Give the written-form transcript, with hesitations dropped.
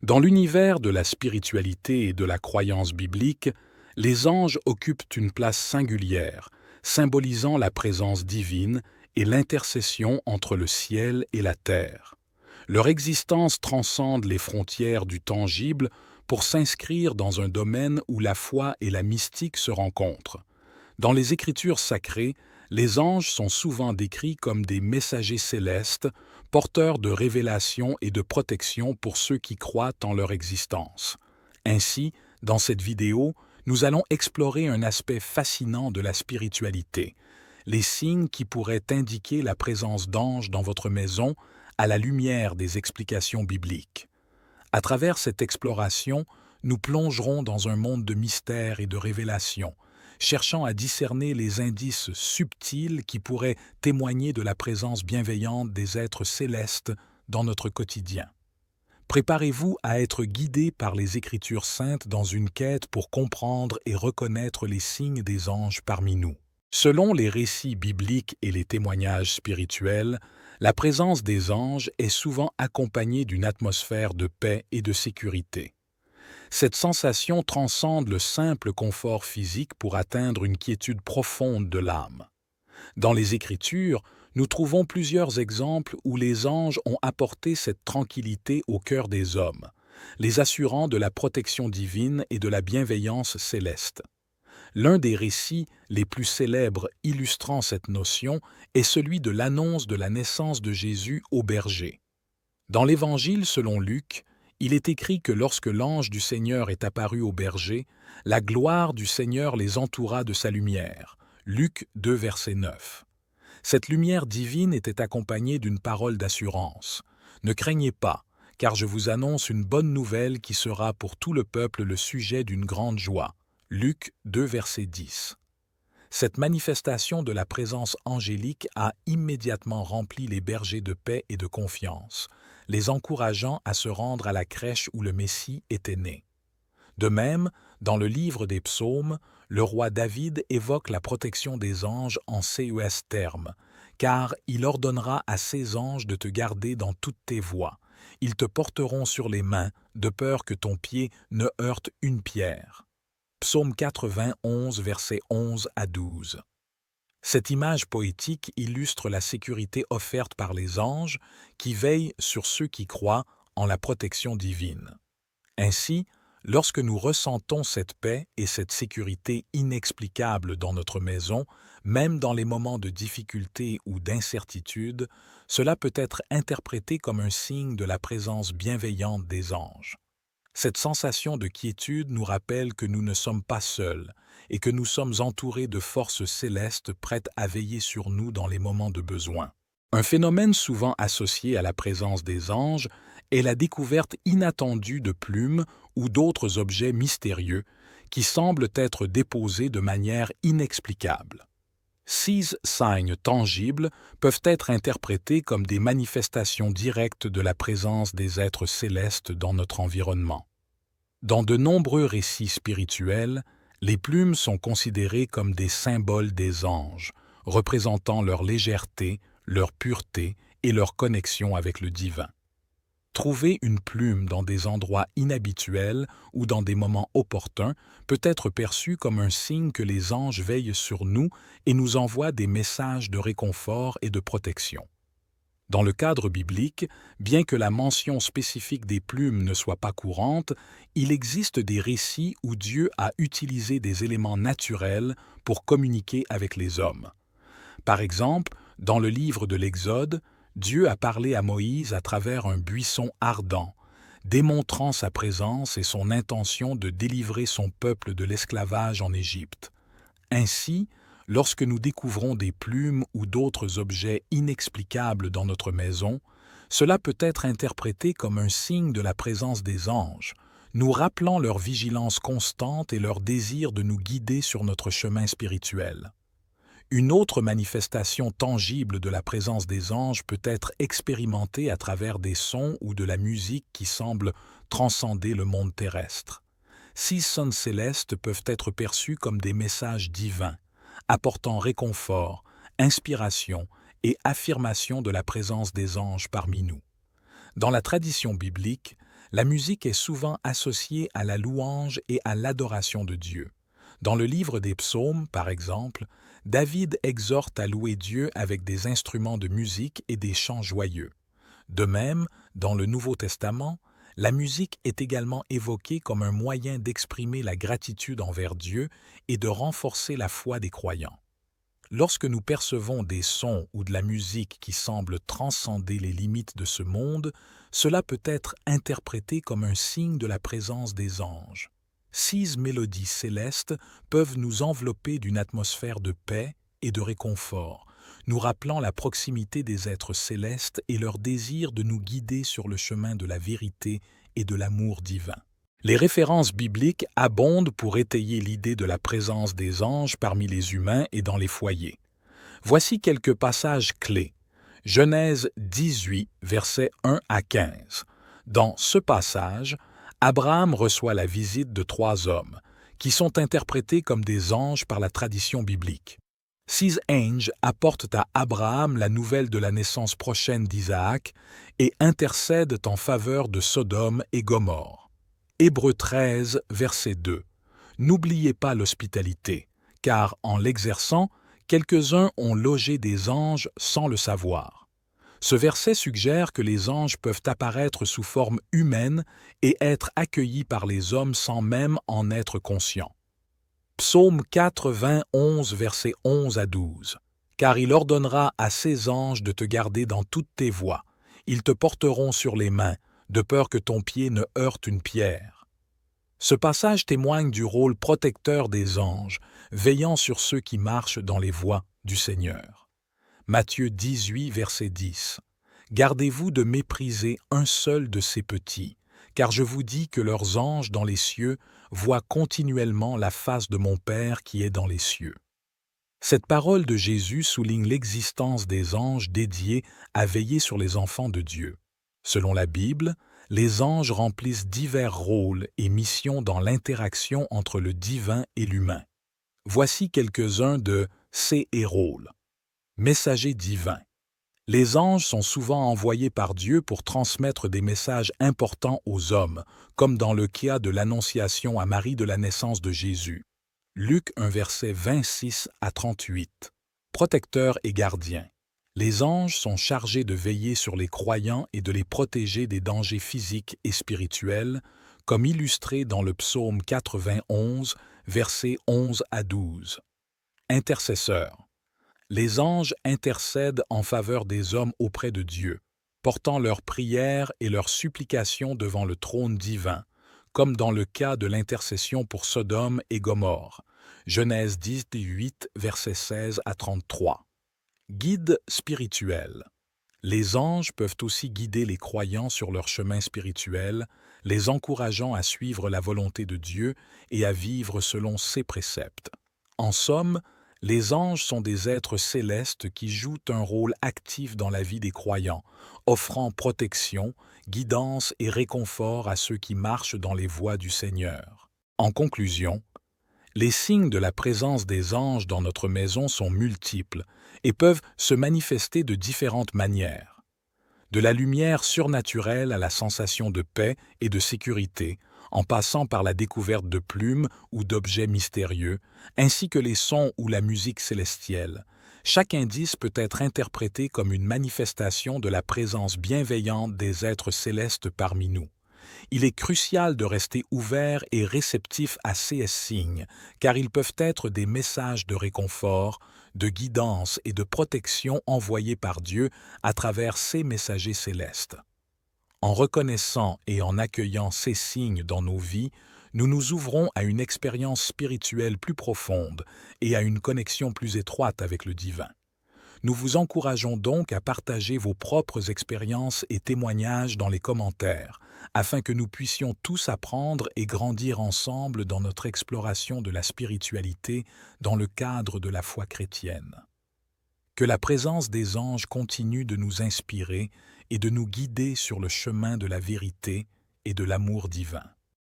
Dans l'univers de la spiritualité et de la croyance biblique, les anges occupent une place singulière, symbolisant la présence divine et l'intercession entre le ciel et la terre. Leur existence transcende les frontières du tangible pour s'inscrire dans un domaine où la foi et la mystique se rencontrent. Dans les Écritures sacrées, les anges sont souvent décrits comme des messagers célestes, porteurs de révélations et de protection pour ceux qui croient en leur existence. Ainsi, dans cette vidéo, nous allons explorer un aspect fascinant de la spiritualité, les signes qui pourraient indiquer la présence d'anges dans votre maison à la lumière des explications bibliques. À travers cette exploration, nous plongerons dans un monde de mystères et de révélations, cherchant à discerner les indices subtils qui pourraient témoigner de la présence bienveillante des êtres célestes dans notre quotidien. Préparez-vous à être guidé par les Écritures saintes dans une quête pour comprendre et reconnaître les signes des anges parmi nous. Selon les récits bibliques et les témoignages spirituels, la présence des anges est souvent accompagnée d'une atmosphère de paix et de sécurité. Cette sensation transcende le simple confort physique pour atteindre une quiétude profonde de l'âme. Dans les Écritures, nous trouvons plusieurs exemples où les anges ont apporté cette tranquillité au cœur des hommes, les assurant de la protection divine et de la bienveillance céleste. L'un des récits les plus célèbres illustrant cette notion est celui de l'annonce de la naissance de Jésus aux bergers. Dans l'Évangile selon Luc, il est écrit que lorsque l'ange du Seigneur est apparu aux bergers, la gloire du Seigneur les entoura de sa lumière. Luc 2, verset 9. Cette lumière divine était accompagnée d'une parole d'assurance. « Ne craignez pas, car je vous annonce une bonne nouvelle qui sera pour tout le peuple le sujet d'une grande joie. » Luc 2, verset 10. Cette manifestation de la présence angélique a immédiatement rempli les bergers de paix et de confiance, les encourageant à se rendre à la crèche où le Messie était né. De même, dans le livre des Psaumes, le roi David évoque la protection des anges en ces termes, « Car il ordonnera à ses anges de te garder dans toutes tes voies. Ils te porteront sur les mains, de peur que ton pied ne heurte une pierre. » Psaume 91, versets 11 à 12. Cette image poétique illustre la sécurité offerte par les anges qui veillent sur ceux qui croient en la protection divine. Ainsi, lorsque nous ressentons cette paix et cette sécurité inexplicables dans notre maison, même dans les moments de difficulté ou d'incertitude, cela peut être interprété comme un signe de la présence bienveillante des anges. Cette sensation de quiétude nous rappelle que nous ne sommes pas seuls et que nous sommes entourés de forces célestes prêtes à veiller sur nous dans les moments de besoin. Un phénomène souvent associé à la présence des anges est la découverte inattendue de plumes ou d'autres objets mystérieux qui semblent être déposés de manière inexplicable. Ces signes tangibles peuvent être interprétés comme des manifestations directes de la présence des êtres célestes dans notre environnement. Dans de nombreux récits spirituels, les plumes sont considérées comme des symboles des anges, représentant leur légèreté, leur pureté et leur connexion avec le divin. Trouver une plume dans des endroits inhabituels ou dans des moments opportuns peut être perçu comme un signe que les anges veillent sur nous et nous envoient des messages de réconfort et de protection. Dans le cadre biblique, bien que la mention spécifique des plumes ne soit pas courante, il existe des récits où Dieu a utilisé des éléments naturels pour communiquer avec les hommes. Par exemple, dans le livre de l'Exode, Dieu a parlé à Moïse à travers un buisson ardent, démontrant sa présence et son intention de délivrer son peuple de l'esclavage en Égypte. Ainsi, lorsque nous découvrons des plumes ou d'autres objets inexplicables dans notre maison, cela peut être interprété comme un signe de la présence des anges, nous rappelant leur vigilance constante et leur désir de nous guider sur notre chemin spirituel. Une autre manifestation tangible de la présence des anges peut être expérimentée à travers des sons ou de la musique qui semblent transcender le monde terrestre. Ces sons célestes peuvent être perçus comme des messages divins, apportant réconfort, inspiration et affirmation de la présence des anges parmi nous. Dans la tradition biblique, La musique est souvent associée à la louange et à l'adoration de Dieu. Dans le livre des Psaumes, par exemple, David exhorte à louer Dieu avec des instruments de musique et des chants joyeux. De même, dans le Nouveau Testament, la musique est également évoquée comme un moyen d'exprimer la gratitude envers Dieu et de renforcer la foi des croyants. Lorsque nous percevons des sons ou de la musique qui semblent transcender les limites de ce monde, cela peut être interprété comme un signe de la présence des anges. 6 mélodies célestes peuvent nous envelopper d'une atmosphère de paix et de réconfort, nous rappelant la proximité des êtres célestes et leur désir de nous guider sur le chemin de la vérité et de l'amour divin. Les références bibliques abondent pour étayer l'idée de la présence des anges parmi les humains et dans les foyers. Voici quelques passages clés. Genèse 18, versets 1 à 15. Dans ce passage, Abraham reçoit la visite de 3 hommes, qui sont interprétés comme des anges par la tradition biblique. 6 anges apportent à Abraham la nouvelle de la naissance prochaine d'Isaac et intercèdent en faveur de Sodome et Gomorrhe. Hébreux 13, verset 2. N'oubliez pas l'hospitalité, car en l'exerçant, quelques-uns ont logé des anges sans le savoir. Ce verset suggère que les anges peuvent apparaître sous forme humaine et être accueillis par les hommes sans même en être conscients. Psaume 91, versets 11 à 12. Car il ordonnera à ses anges de te garder dans toutes tes voies. Ils te porteront sur les mains, de peur que ton pied ne heurte une pierre. Ce passage témoigne du rôle protecteur des anges, veillant sur ceux qui marchent dans les voies du Seigneur. Matthieu 18, verset 10. Gardez-vous de mépriser un seul de ces petits, car je vous dis que leurs anges dans les cieux voient continuellement la face de mon Père qui est dans les cieux. Cette parole de Jésus souligne l'existence des anges dédiés à veiller sur les enfants de Dieu. Selon la Bible, les anges remplissent divers rôles et missions dans l'interaction entre le divin et l'humain. Voici quelques-uns de ces rôles. Messagers divins. Les anges sont souvent envoyés par Dieu pour transmettre des messages importants aux hommes, comme dans le cas de l'annonciation à Marie de la naissance de Jésus. Luc 1, verset 26 à 38. Protecteurs et gardiens. Les anges sont chargés de veiller sur les croyants et de les protéger des dangers physiques et spirituels, comme illustré dans le psaume 91, versets 11 à 12. Intercesseurs. Les anges intercèdent en faveur des hommes auprès de Dieu, portant leurs prières et leurs supplications devant le trône divin, comme dans le cas de l'intercession pour Sodome et Gomorrhe. Genèse 18, versets 16 à 33. Guide spirituel. Les anges peuvent aussi guider les croyants sur leur chemin spirituel, les encourageant à suivre la volonté de Dieu et à vivre selon ses préceptes. En somme, les anges sont des êtres célestes qui jouent un rôle actif dans la vie des croyants, offrant protection, guidance et réconfort à ceux qui marchent dans les voies du Seigneur. En conclusion, les signes de la présence des anges dans notre maison sont multiples et peuvent se manifester de différentes manières. De la lumière surnaturelle à la sensation de paix et de sécurité, en passant par la découverte de plumes ou d'objets mystérieux, ainsi que les sons ou la musique célestielle. Chaque indice peut être interprété comme une manifestation de la présence bienveillante des êtres célestes parmi nous. Il est crucial de rester ouvert et réceptif à ces signes, car ils peuvent être des messages de réconfort, de guidance et de protection envoyés par Dieu à travers ses messagers célestes. En reconnaissant et en accueillant ces signes dans nos vies, nous nous ouvrons à une expérience spirituelle plus profonde et à une connexion plus étroite avec le divin. Nous vous encourageons donc à partager vos propres expériences et témoignages dans les commentaires, afin que nous puissions tous apprendre et grandir ensemble dans notre exploration de la spiritualité dans le cadre de la foi chrétienne. Que la présence des anges continue de nous inspirer et de nous guider sur le chemin de la vérité et de l'amour divin.